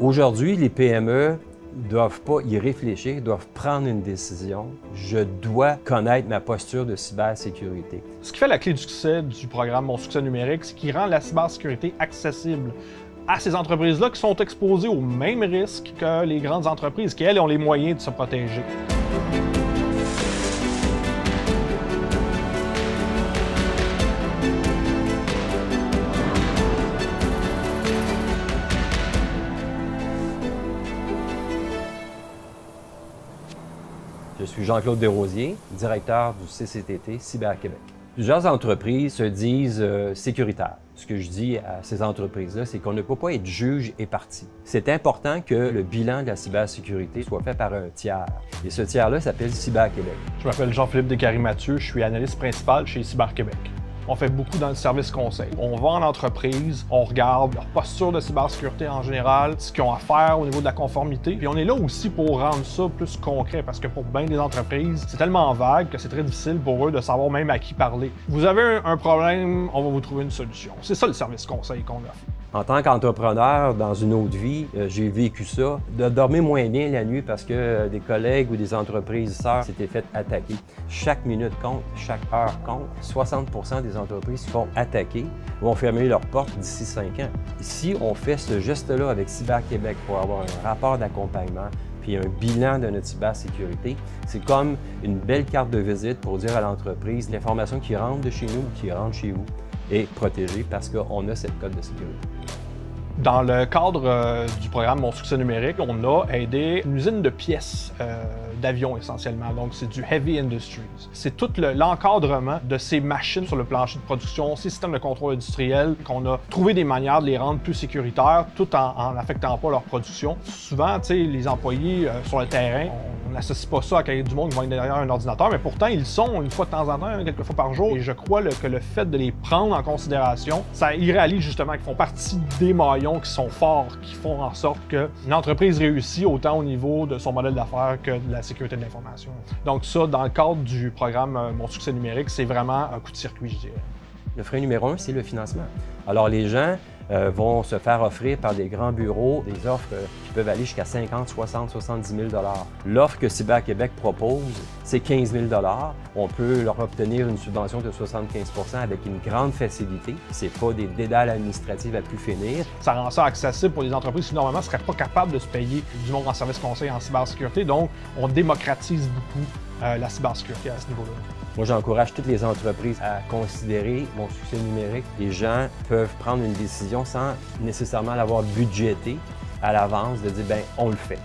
Aujourd'hui, les PME ne doivent pas y réfléchir, doivent prendre une décision. Je dois connaître ma posture de cybersécurité. Ce qui fait la clé du succès du programme Mon succès numérique, c'est qu'il rend la cybersécurité accessible à ces entreprises-là qui sont exposées aux mêmes risques que les grandes entreprises, qui, elles, ont les moyens de se protéger. Je suis Jean-Claude Desrosiers, directeur du CCTT Cyber-Québec. Plusieurs entreprises se disent sécuritaires. Ce que je dis à ces entreprises-là, c'est qu'on ne peut pas être juge et partie. C'est important que le bilan de la cybersécurité soit fait par un tiers. Et ce tiers-là s'appelle Cyber-Québec. Je m'appelle Jean-Philippe Descaries-Mathieu, je suis analyste principal chez Cyber-Québec. On fait beaucoup dans le service conseil. On va en entreprise, on regarde leur posture de cybersécurité en général, ce qu'ils ont à faire au niveau de la conformité. Puis on est là aussi pour rendre ça plus concret parce que pour bien des entreprises, c'est tellement vague que c'est très difficile pour eux de savoir même à qui parler. Vous avez un problème, on va vous trouver une solution. C'est ça le service conseil qu'on offre. En tant qu'entrepreneur, dans une autre vie, j'ai vécu ça, de dormir moins bien la nuit parce que des collègues ou des entreprises sœurs s'étaient fait attaquer. Chaque minute compte, chaque heure compte. 60% des entreprises se font attaquer, vont fermer leurs portes d'ici 5 ans. Si on fait ce geste-là avec Cyber-Québec pour avoir un rapport d'accompagnement puis un bilan de notre cybersécurité, c'est comme une belle carte de visite pour dire à l'entreprise l'information qui rentre de chez nous ou qui rentre chez vous est protégée parce qu'on a cette code de sécurité. Dans le cadre du programme Mon succès numérique, on a aidé une usine de pièces d'avions essentiellement, donc c'est du Heavy Industries. C'est tout l'encadrement de ces machines sur le plancher de production, ces systèmes de contrôle industriel, qu'on a trouvé des manières de les rendre plus sécuritaires tout en n'affectant pas leur production. Souvent, les employés sur le terrain, on n'associe pas ça à qu'il y ait du monde qui va être derrière un ordinateur, mais pourtant ils sont une fois de temps en temps, quelques fois par jour, et je crois que le fait de les prendre en considération, ça y réalise justement qu'ils font partie des maillons qui sont forts, qui font en sorte qu'une entreprise réussit autant au niveau de son modèle d'affaires que de la sécurité de l'information. Donc ça, dans le cadre du programme Mon succès numérique, c'est vraiment un coup de circuit, je dirais. Le frein numéro 1, c'est le financement. Alors les gens vont se faire offrir par des grands bureaux des offres qui peuvent aller jusqu'à 50, 60, 70 000 $. L'offre que Cyber-Québec propose, c'est 15 000 $. On peut leur obtenir une subvention de 75 % avec une grande facilité. C'est pas des dédales administratives à plus finir. Ça rend ça accessible pour les entreprises qui normalement ne seraient pas capables de se payer du monde en service conseil en cybersécurité. Donc, on démocratise beaucoup la cybersécurité à ce niveau-là. Moi, j'encourage toutes les entreprises à considérer Mon succès numérique. Les gens peuvent prendre une décision sans nécessairement l'avoir budgété à l'avance, de dire, bien, on le fait.